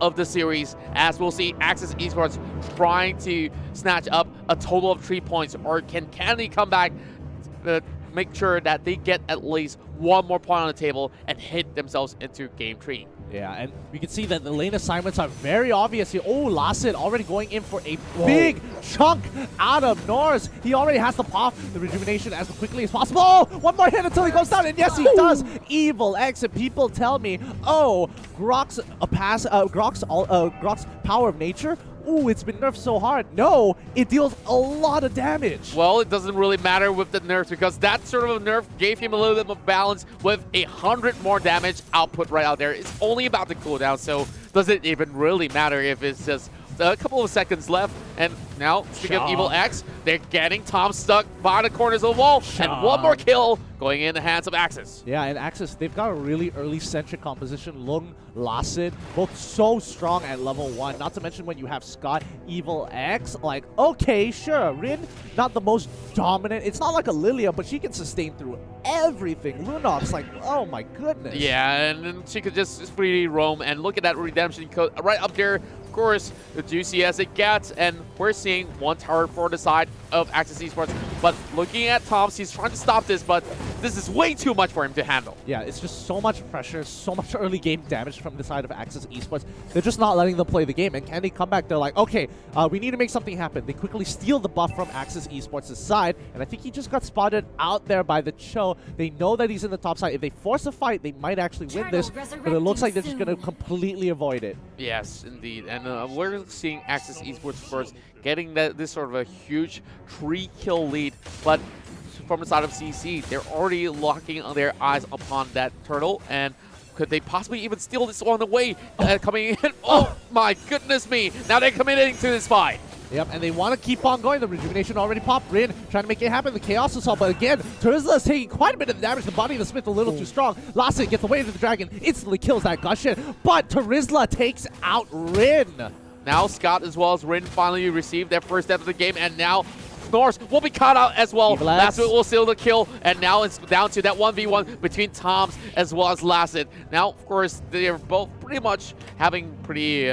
of the series, as we'll see Axis Esports trying to snatch up a total of 3 points, or can Candy come back, make sure that they get at least one more point on the table and hit themselves into game 3. Yeah, and we can see that the lane assignments are very obvious here. Oh, Lassid already going in for a big chunk out of Norse. He already has to pop the rejuvenation as quickly as possible. Oh, one more hit until he goes down, and yes, he does. Evil exit. People tell me, oh, Grok's power of nature. Ooh, it's been nerfed so hard. No, it deals a lot of damage. Well, it doesn't really matter with the nerf, because that sort of a nerf gave him a little bit of balance with 100 more damage output right out there. It's only about the cooldown, so does it even really matter if it's just a couple of seconds left? And now, speaking of Evil X, they're getting Tom stuck by the corners of the wall, and one more kill going in the hands of Axis. Yeah, and Axis, they've got a really early-centric composition. Lung, Lassid, both so strong at level 1. Not to mention when you have Scott, Evil X, like, okay, sure, Rin, not the most dominant. It's not like a Lilia, but she can sustain through everything. Lunox, like, oh my goodness. Yeah, and then she could just freely roam, and look at that redemption code right up there. Of course, the juicy as it gets, and we're seeing one tower for the side of Axis Esports. But looking at Toms, he's trying to stop this, but this is way too much for him to handle. Yeah, it's just so much pressure, so much early game damage from the side of Axis Esports. They're just not letting them play the game, and can they come back? They're like, okay, we need to make something happen. They quickly steal the buff from Axis Esports' side, and I think he just got spotted out there by the Cho. They know that he's in the top side. If they force a fight, they might actually win this, but it looks like they're just going to completely avoid it. Yes, indeed. And we're seeing Axis Esports first getting this sort of a huge 3-kill lead, but from the side of CC, they're already locking their eyes upon that turtle, and could they possibly even steal this on the way coming in? Oh my goodness me! Now they're committing to this fight. Yep, and they want to keep on going. The rejuvenation already popped. Rin trying to make it happen. The chaos assault, but again, Terizla is taking quite a bit of damage. The body of the Smith a little too strong. Lassid gets away to the dragon, instantly kills that Gushing, but Terizla takes out Rin. Now Scott as well as Rin finally received their first step of the game, and now Norse will be caught out as well. Lassid will seal the kill, and now it's down to that 1v1 between Toms as well as Lassid. Now, of course, they're both pretty much having pretty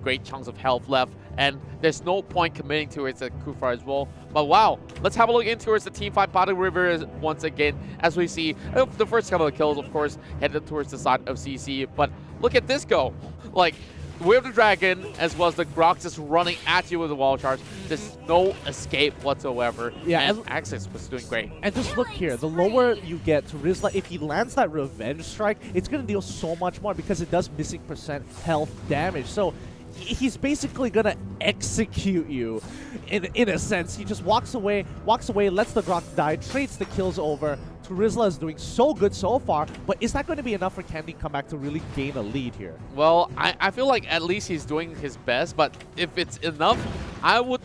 great chunks of health left, and there's no point committing towards the Kufar as well. But wow, let's have a look in towards the team fight bottom river once again, as we see the first couple of kills, of course, headed towards the side of CC. But look at this go. Like, with the dragon, as well as the Grok just running at you with the wall charge, there's no escape whatsoever. Yeah, and Axis was doing great. And just look here, the lower you get to Rizla, if he lands that revenge strike, it's going to deal so much more because it does missing percent health damage. So he's basically going to execute you in a sense. He just walks away, lets the Grok die, trades the kills over. Terizla is doing so good so far, but is that going to be enough for Candy to come back to really gain a lead here? Well, I feel like at least he's doing his best, but if it's enough, I would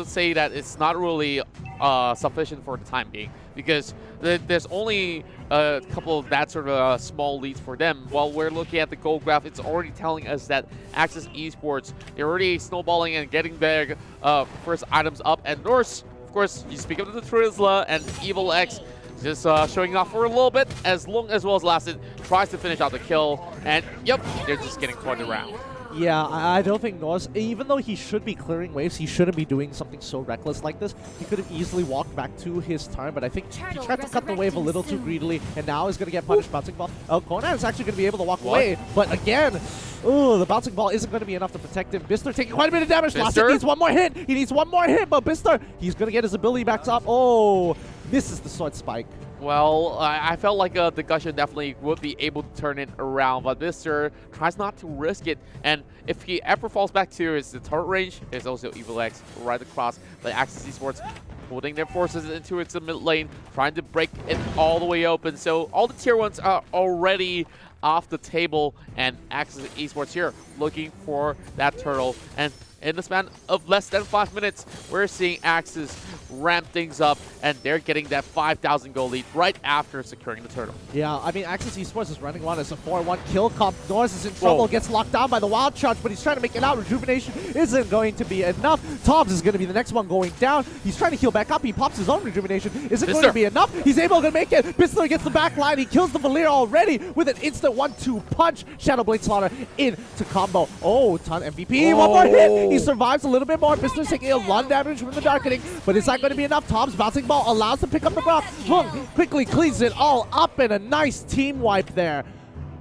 say that it's not really sufficient for the time being, because there's only a couple of that sort of small leads for them. While we're looking at the goal graph, it's already telling us that Axis Esports, they're already snowballing and getting their first items up, and Norse, of course, you speak of the Terizla and Evil X, just showing off for a little bit, as well as Lassid tries to finish out the kill, and yep, they're just getting caught around. Yeah, I don't think Norse, even though he should be clearing waves, he shouldn't be doing something so reckless like this. He could have easily walked back to his turn, but I think he tried to cut the wave a little too greedily, and now he's going to get punished. Bouncing ball. Conan is actually going to be able to walk away, but again, ooh, the bouncing ball isn't going to be enough to protect him. Bister taking quite a bit of damage. Lassid needs one more hit. He needs one more hit, but Bister, he's going to get his ability back up. Oh, this is the sword spike. Well, I felt like the Gushing definitely would be able to turn it around, but Bister tries not to risk it, and if he ever falls back to his turret range, there's also Evil X right across. But Axis Esports putting their forces into its mid lane, trying to break it all the way open. So all the tier 1s are already off the table, and Axis Esports here looking for that turtle. And in the span of less than 5 minutes, we're seeing Axis ramp things up, and they're getting that 5,000 gold lead right after securing the turtle. Yeah, I mean, Axis Esports is running one as a 4-1 kill comp. Norse is in trouble, gets locked down by the wild charge, but he's trying to make it out. Rejuvenation isn't going to be enough. Toms is going to be the next one going down. He's trying to heal back up. He pops his own rejuvenation. Isn't going to be enough. He's able to make it. Bistler gets the back line. He kills the Valir already with an instant another 1-2 punch. Shadow Blade Slaughter into combo. Oh, Ton MVP. One more hit. He survives a little bit more. Mr. taking a lot of damage from the Darkening, but it's not going to be enough. Tom's bouncing ball allows to pick up the Brock. Lung quickly cleans it all up, and a nice team wipe there.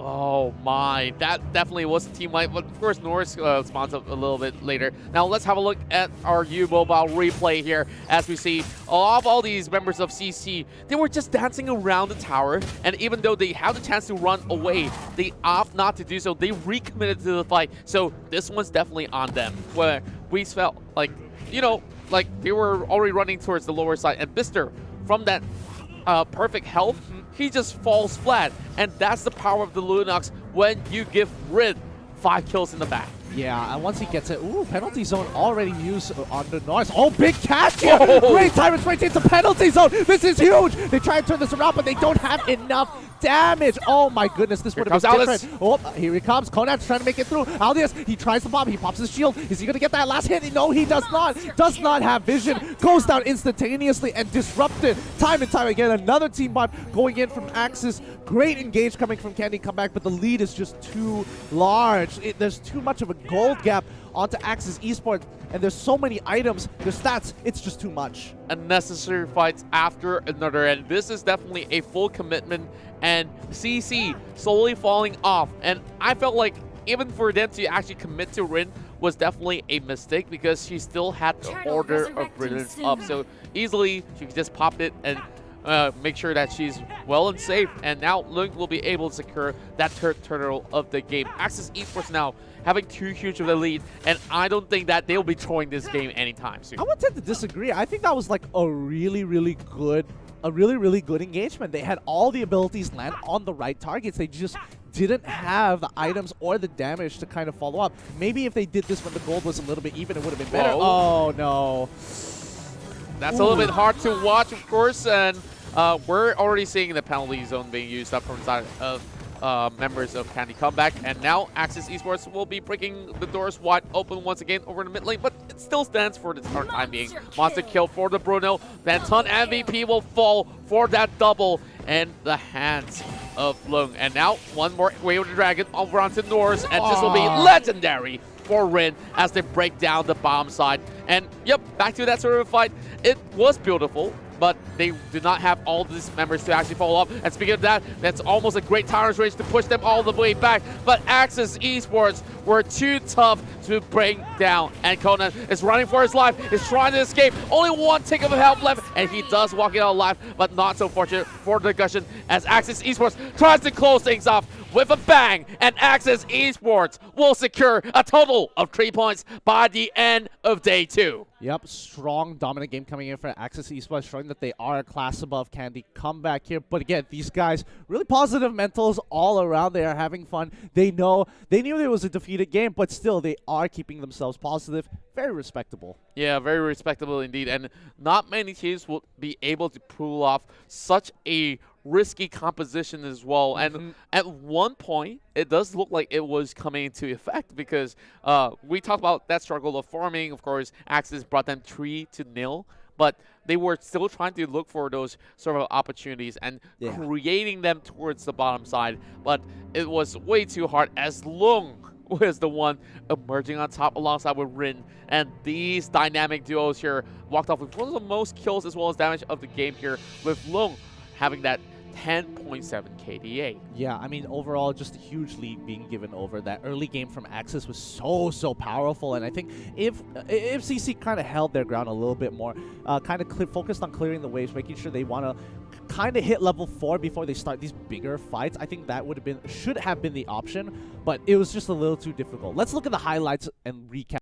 Oh my, that definitely was a team wipe, but of course Norris spawns up a little bit later. Now let's have a look at our U-Mobile replay here as we see all these members of CC. They were just dancing around the tower, and even though they have the chance to run away, they opt not to do so. They recommitted to the fight, so this one's definitely on them, where we felt like, you know, like they were already running towards the lower side, and Bister, from that perfect health, he just falls flat, and that's the power of the Lunox when you give Rid 5 kills in the back. Yeah, and once he gets it, ooh, penalty zone already used on the Norris. Oh, big catch here! Great time straight into penalty zone. This is huge. They try to turn this around, but they don't have enough damage. Oh my goodness, this would have been different. Oh, here he comes. Konat's trying to make it through. Aldius, he tries to pop. He pops his shield. Is he going to get that last hit? No, he does not. Does not have vision. Goes down instantaneously and disrupted time and time again. Another team wipe going in from Axis. Great engage coming from Candy Comeback, but the lead is just too large. There's too much of a gold gap onto Axis Esports, and there's so many items, their stats, it's just too much. Unnecessary fights after another, and this is definitely a full commitment, and CC slowly falling off. And I felt like even for them to actually commit to Rin was definitely a mistake, because she still had the order of brilliance up, so easily she could just pop it and make sure that she's well and safe, and now Lung will be able to secure that third turtle of the game. Axis Esports now having too huge of a lead, and I don't think that they'll be throwing this game anytime soon. I would tend to disagree. I think that was like a really good engagement. They had all the abilities land on the right targets. They just didn't have the items or the damage to kind of follow up. Maybe if they did this when the gold was a little bit even, it would have been better. Whoa. Oh no. That's a little bit hard to watch, of course, and we're already seeing the penalty zone being used up from the side of members of Candy Comeback, and now Axis Esports will be breaking the doors wide open once again over the mid lane, but it still stands for the time being. Monster kill for the Bruno, then Ton MVP will fall for that double in the hands of Lung, and now one more Wave of the Dragon over onto Norris, and this will be legendary for Rin as they break down the bottom side. And yep, back to that sort of fight. It was beautiful, but they did not have all these members to actually follow up. And speaking of that, that's almost a great Tyrant's Rage to push them all the way back. But Axis Esports were too tough to bring down. And Conan is running for his life. He's trying to escape. Only one tick of help left, and he does walk it out alive, but not so fortunate for the Gushin as Axis Esports tries to close things off with a bang. And Axis Esports will secure a total of 3 points by the end of day 2. Yep, strong, dominant game coming in for Axis Esports, showing that they are a class above Candy Comeback here. But again, these guys, really positive mentals all around. They are having fun. They knew there was a defeated game, but still, they are keeping themselves positive. Very respectable. Yeah, very respectable indeed. And not many teams will be able to pull off such a risky composition as well. And at one point, it does look like it was coming into effect, because we talked about that struggle of farming. Of course, Axis brought them 3-0, but they were still trying to look for those sort of opportunities and creating them towards the bottom side. But it was way too hard, as Lung was the one emerging on top alongside with Rin. And these dynamic duos here walked off with one of the most kills as well as damage of the game here, with Lung having that 10.7 KDA. Yeah, I mean, overall, just a huge lead being given over. That early game from Axis was so powerful, and I think if CC kind of held their ground a little bit more, kind of focused on clearing the waves, making sure they want to kind of hit level 4 before they start these bigger fights, I think that should have been the option, but it was just a little too difficult. Let's look at the highlights and recap.